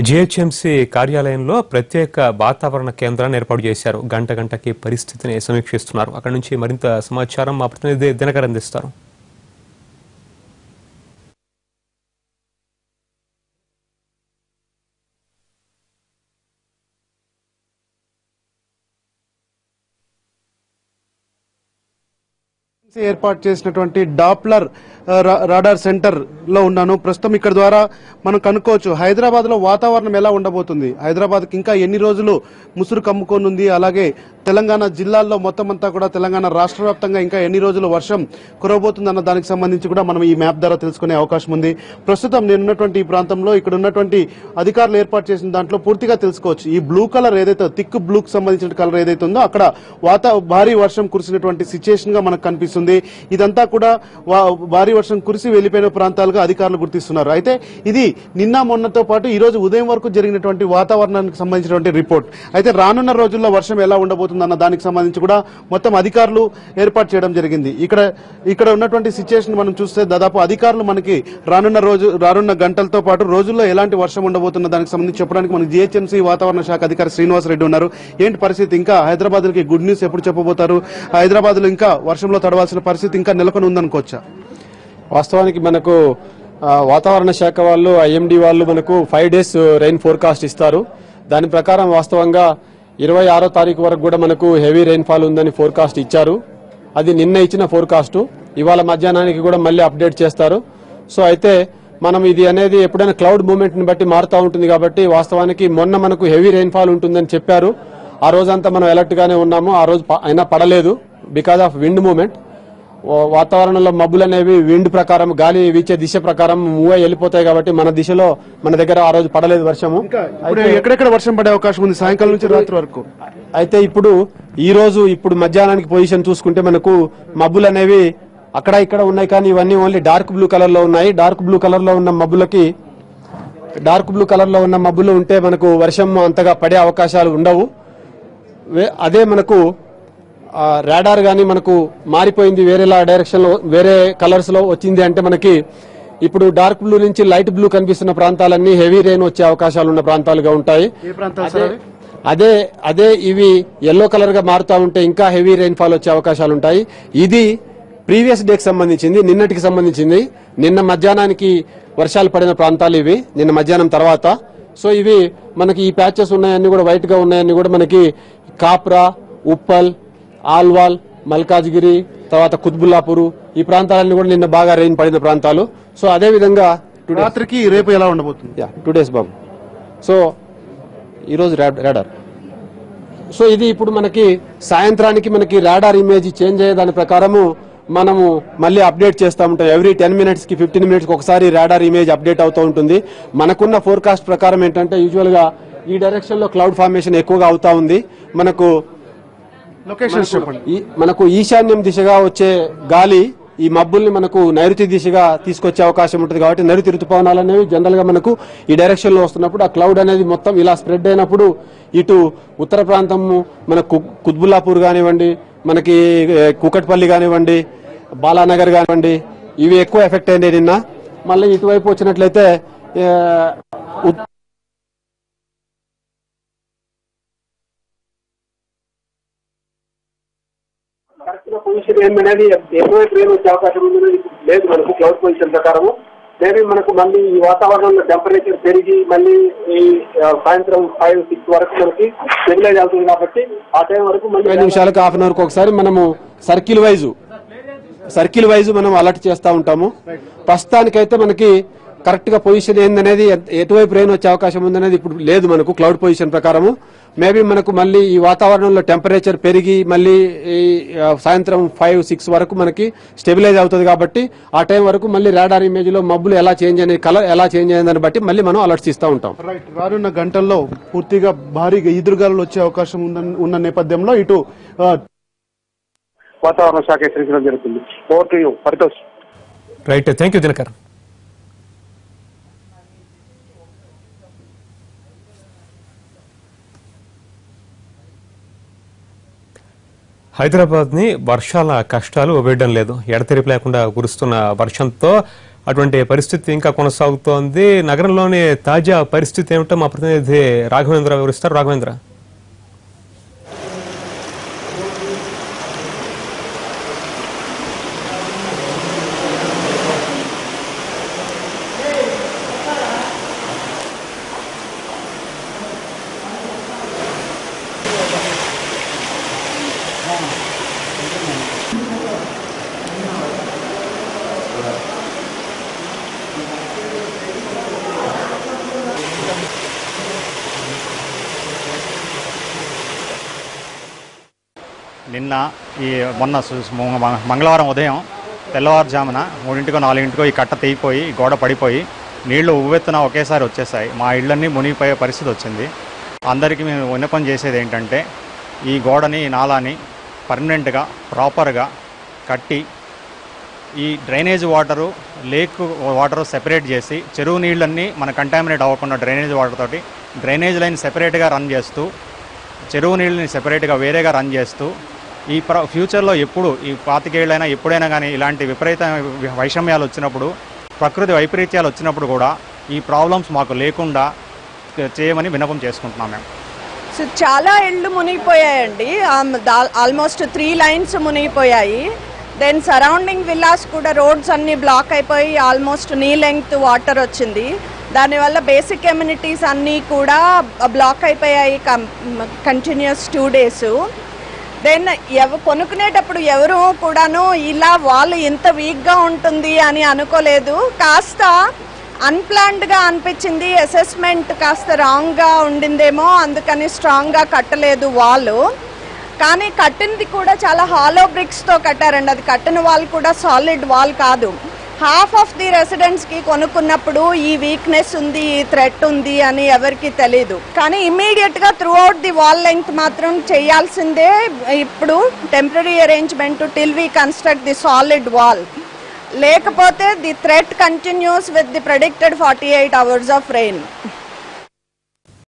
GHMC కార్యాలయంలో ప్రత్యేక వాతావరణ కేంద్రాన్ని ఏర్పాటు చేశారు. గంటకి పరిస్థితిని సమీక్షిస్తున్నారు. అక్కడి నుంచి మరింత సమాచారం మా ప్రతినిధి దినకర్ అందిస్తారు. ఏర్పాటు చేసినటువంటి డాప్లర్ రాడార్ సెంటర్ లో ఉన్నాను. ప్రస్తుతం ఇక్కడ ద్వారా మనం కనుక్కోవచ్చు హైదరాబాద్ లో వాతావరణం ఎలా ఉండబోతుంది, హైదరాబాద్ కి ఇంకా ఎన్ని రోజులు ముసురు కమ్ముకోనుంది, అలాగే తెలంగాణ జిల్లాల్లో మొత్తం అంతా కూడా తెలంగాణ రాష్ట్ర వ్యాప్తంగా ఇంకా ఎన్ని రోజులు వర్షం కురవబోతుంది అన్న దానికి సంబంధించి కూడా మనం ఈ మ్యాప్ ద్వారా తెలుసుకునే అవకాశం ఉంది. ప్రస్తుతం నేనున్నటువంటి ఈ ప్రాంతంలో ఇక్కడ ఉన్నటువంటి అధికారులు ఏర్పాటు చేసిన దాంట్లో పూర్తిగా తెలుసుకోవచ్చు. ఈ బ్లూ కలర్ ఏదైతే థిక్ బ్లూకి సంబంధించిన కలర్ ఏదైతే ఉందో అక్కడ భారీ వర్షం కురిసినటువంటి సిచ్యుయేషన్ గా మనకు కనిపిస్తుంది. ఇదంతా కూడా భారీ వర్షం కురిసి వెళ్లిపోయిన ప్రాంతాలుగా అధికారులు గుర్తిస్తున్నారు. అయితే ఇది నిన్న మొన్నతో పాటు ఈ రోజు ఉదయం వరకు జరిగినటువంటి వాతావరణానికి సంబంధించినటువంటి రిపోర్ట్. అయితే రానున్న రోజుల్లో వర్షం ఎలా ఉండబోతుంది అన్న దానికి సంబంధించి కూడా మొత్తం అధికారులు ఏర్పాటు చేయడం జరిగింది. ఇక్కడ ఉన్నటువంటి సిచ్యుయేషన్ మనం చూస్తే దాదాపు అధికారులు మనకి రానున్న గంటలతో పాటు రోజుల్లో ఎలాంటి వర్షం ఉండబోతున్న దానికి సంబంధించి చెప్పడానికి మనకి జీహెచ్ఎంసీ వాతావరణ శాఖ అధికారి శ్రీనివాస్ రెడ్డి ఉన్నారు. ఏంటి పరిస్థితి, ఇంకా హైదరాబాద్ కి గుడ్ న్యూస్ ఎప్పుడు చెప్పబోతారు? హైదరాబాద్ లో ఇంకా వర్షంలో తడవాల్సిన పరిస్థితి ఇంకా నెలకొని ఉందనుకోవచ్చా? వాస్తవానికి మనకు వాతావరణ శాఖ వాళ్ళు ఐఎండీ వాళ్ళు మనకు 5 days రెయిన్ ఫోర్కాస్ట్ ఇస్తారు. దాని ప్రకారం వాస్తవంగా 26వ తారీఖు వరకు కూడా మనకు హెవీ రెయిన్ ఫాల్ ఉందని ఫోర్కాస్ట్ ఇచ్చారు. అది నిన్న ఇచ్చిన ఫోర్కాస్ట్. ఇవాళ మధ్యాహ్నానికి కూడా మళ్ళీ అప్డేట్ చేస్తారు. సో అయితే మనం ఇది అనేది ఎప్పుడైనా క్లౌడ్ మూవ్మెంట్ ని బట్టి మారుతూ ఉంటుంది కాబట్టి వాస్తవానికి మొన్న మనకు హెవీ రెయిన్ ఫాల్ ఉంటుందని చెప్పారు. ఆ రోజంతా మనం అలర్ట్ గానే ఉన్నాము. ఆ రోజు అయినా పడలేదు బికాజ్ ఆఫ్ విండ్ మూవ్మెంట్. వాతావరణంలో మబ్బులు అనేవి విండ్ ప్రకారం, గాలి వీచే దిశ ప్రకారం మూవ్ అయి వెళ్ళిపోతాయి కాబట్టి మన దిశలో మన దగ్గర ఆ రోజు పడలేదు వర్షము. ఎక్కడెక్కడ వర్షం పడే అవకాశం ఉంది సాయంకాలం నుంచి రాత్రి వరకు? అయితే ఇప్పుడు మధ్యాహ్నానికి పొజిషన్ చూసుకుంటే మనకు మబ్బులు అనేవి అక్కడ ఇక్కడ ఉన్నాయి, కానీ ఇవన్నీ ఓన్లీ డార్క్ బ్లూ కలర్ లో ఉన్నాయి. డార్క్ బ్లూ కలర్ లో ఉన్న మబ్బులు ఉంటే మనకు వర్షం అంతగా పడే అవకాశాలు ఉండవు. అదే మనకు రాడార్ గానీ మనకు మారిపోయింది, వేరేలా డైరెక్షన్ లో వేరే కలర్స్ లో వచ్చింది అంటే మనకి ఇప్పుడు డార్క్ బ్లూ నుంచి లైట్ బ్లూ కనిపిస్తున్న ప్రాంతాలన్నీ హెవీ రెయిన్ వచ్చే అవకాశాలు ఉన్న ప్రాంతాలుగా ఉంటాయి. అదే ఇవి ఎల్లో కలర్ గా మారుతా ఉంటే ఇంకా హెవీ రెయిన్ ఫాల్ వచ్చే అవకాశాలు ఉంటాయి. ఇది ప్రీవియస్ డేకి సంబంధించింది, నిన్నటికి సంబంధించింది. నిన్న మధ్యాహ్నానికి వర్షాలు పడిన ప్రాంతాలు ఇవి, నిన్న మధ్యాహ్నం తర్వాత. సో ఇవి మనకి ఈ ప్యాచెస్ ఉన్నాయన్నీ కూడా వైట్ గా ఉన్నాయన్నీ కూడా మనకి కాప్రా, ఉప్పల్, ఆల్వాల్, మల్కాజ్గిరి, తర్వాత కుత్బుల్లాపూర్ ఈ ప్రాంతాలన్నీ కూడా నిన్న బాగా రెయిన్ పడిన ప్రాంతాలు. సో అదే విధంగా రాత్రికి రేపు ఎలా ఉండబోతుంది? 2 days బాబు. సో ఈరోజు రాడార్. సో ఇది ఇప్పుడు మనకి సాయంత్రానికి మనకి రాడార్ ఇమేజ్ చేంజ్ అయ్యే దాని ప్రకారము మనము మళ్ళీ అప్డేట్ చేస్తూ ఉంటాం. ఎవ్రీ 10 minutes కి 15 minutes కి ఒకసారి రాడార్ ఇమేజ్ అప్డేట్ అవుతూ ఉంటుంది. మనకున్న ఫోర్కాస్ట్ ప్రకారం ఏంటంటే యూజువల్ గా ఈ డైరెక్షన్ లో క్లౌడ్ ఫార్మేషన్ ఎక్కువగా అవుతా ఉంది. మనకు ఈశాన్యం దిశగా వచ్చే గాలి ఈ మబ్బుల్ని మనకు నైరుతి దిశగా తీసుకొచ్చే అవకాశం ఉంటుంది. కాబట్టి నైరుతి ఋతుపవనాలు అనేవి జనరల్ గా మనకు ఈ డైరెక్షన్ లో వస్తున్నప్పుడు ఆ క్లౌడ్ అనేది మొత్తం ఇలా స్ప్రెడ్ అయినప్పుడు ఇటు ఉత్తర ప్రాంతం మనకు కుత్బుల్లాపూర్ కానివ్వండి, మనకి కూకట్పల్లి కానివ్వండి, బాలానగర్ కానివ్వండి, ఇవి ఎక్కువ ఎఫెక్ట్ అయినాయి నిన్న. మళ్ళీ ఇటువైపు వచ్చినట్లయితే పొజిషన్ ఏంటనేది ఎక్కువ ట్రైన్ వచ్చే అవకాశం ఉందనేది లేదు మనకు క్లౌడ్ పొజిషన్ ప్రకారము. మేబీ మనకు మళ్ళీ ఈ వాతావరణంలో టెంపరేచర్ పెరిగి మళ్ళీ ఈ సాయంత్రం 5-6 వరకు మనకి స్టెబిలైజ్ అవుతుంది కాబట్టి ఆ టైం వరకు మళ్ళీ 5 నిమిషాలకు హాఫ్ అన్ అవర్ ఒకసారి మనము సర్కిల్ వైజ్ మనం అలర్ట్ చేస్తూ ఉంటాము. ప్రస్తుతానికైతే మనకి కరెక్ట్ గా పొజిషన్ ఏందనేది, ఎటువైపు రెయిన్ వచ్చే అవకాశం ఉందనేది ఇప్పుడు లేదు మనకు క్లౌడ్ పొజిషన్ ప్రకారము. మేబీ మనకు మళ్ళీ ఈ వాతావరణంలో టెంపరేచర్ పెరిగి మళ్ళీ సాయంత్రం 5-6 వరకు మనకి స్టెబిలైజ్ అవుతుంది కాబట్టి ఆ టైం వరకు మళ్ళీ రాడార్ ఇమేజ్ లో మబ్బులు ఎలా చేంజ్ అయ్యే, కలర్ ఎలా చేంజ్ అయ్యిందని బట్టి మళ్ళీ మనం అలర్ట్స్ ఇస్తూ ఉంటాం. రానున్న గంటల్లో పూర్తిగా భారీగా ఈదురుగాలు వచ్చే అవకాశం ఉన్న నేపథ్యంలో ఇటు వాతావరణ శాఖ హెచ్చరించడం జరుగుతుంది. Over to you Paritosh. Right, thank you Dinakar. Hyderabad ని వర్షాల కష్టాలు వేయడం లేదు. ఎడతెరిపి లేకుండా కురుస్తున్న వర్షంతో అటువంటి పరిస్థితి ఇంకా కొనసాగుతోంది. నగరంలోని తాజా పరిస్థితి ఏమిటో మా ప్రతినిధి రాఘవేంద్ర వివరిస్తారు. రాఘవేంద్ర. నిన్న మొన్న మంగళవారం ఉదయం తెల్లవారుజామున 3 4 ఈ కట్ట తెగిపోయి గోడ పడిపోయి నీళ్లు ఉవ్వెత్తున ఒకేసారి వచ్చేసాయి. మా ఇళ్ళన్నీ మునిగిపోయే పరిస్థితి వచ్చింది. అందరికీ మేము విన్నపం చేసేది ఏంటంటే ఈ గోడని ఈ నాలాని పర్మనెంట్గా ప్రాపర్గా కట్టి ఈ drainage water lake water separate చేసి చెరువు నీళ్ళన్నీ మన కంటామినేట్ అవ్వకుండా డ్రైనేజ్ వాటర్ తోటి డ్రైనేజ్ లైన్ సెపరేట్గా రన్ చేస్తూ చెరువు నీళ్ళని సెపరేట్గా వేరేగా రన్ చేస్తూ ఈ ఫ్యూచర్లో ఎప్పుడు ఈ 25 ఏళ్ళైనా ఎప్పుడైనా కానీ ఇలాంటి విపరీత వైషమ్యాలు వచ్చినప్పుడు ప్రకృతి వైపరీత్యాలు వచ్చినప్పుడు కూడా ఈ ప్రాబ్లమ్స్ మాకు లేకుండా చేయమని విన్నపం చేసుకుంటున్నాం మేము. సో చాలా ఇళ్ళు మునిగిపోయాయండి. ఆల్మోస్ట్ 3 లైన్స్ మునిగిపోయాయి. దెన్ సరౌండింగ్ విల్లాస్ కూడా రోడ్స్ అన్నీ బ్లాక్ అయిపోయి ఆల్మోస్ట్ నీ లెంగ్త్ వాటర్ వచ్చింది. దానివల్ల బేసిక్ ఎమ్యూనిటీస్ అన్నీ కూడా బ్లాక్ అయిపోయాయి కంటిన్యూస్ 2 days. దెన్ కొనుక్కునేటప్పుడు ఎవరు కూడాను ఇలా వాళ్ళు ఇంత వీక్గా ఉంటుంది అని అనుకోలేదు. కాస్త అన్ప్లాన్డ్గా అనిపించింది. అసెస్మెంట్ కాస్త రాంగ్గా ఉండిందేమో, అందుకని స్ట్రాంగ్గా కట్టలేదు వాళ్ళు. కానీ కట్టినది కూడా చాలా హాలో బ్రిక్స్తో కట్టారండి. అది కట్టిన వాల్ కూడా సాలిడ్ వాల్ కాదు. హాఫ్ ఆఫ్ ది రెసిడెంట్స్కి కొనుక్కున్నప్పుడు ఈ వీక్నెస్ ఉంది, ఈ థ్రెట్ ఉంది అని ఎవరికి తెలీదు. కానీ ఇమ్మీడియట్గా throughout the wall length మాత్రం చేయాల్సిందే ఇప్పుడు temporary arrangement till we construct the solid wall. లేకపోతే the threat continues with the predicted 48 hours of rain.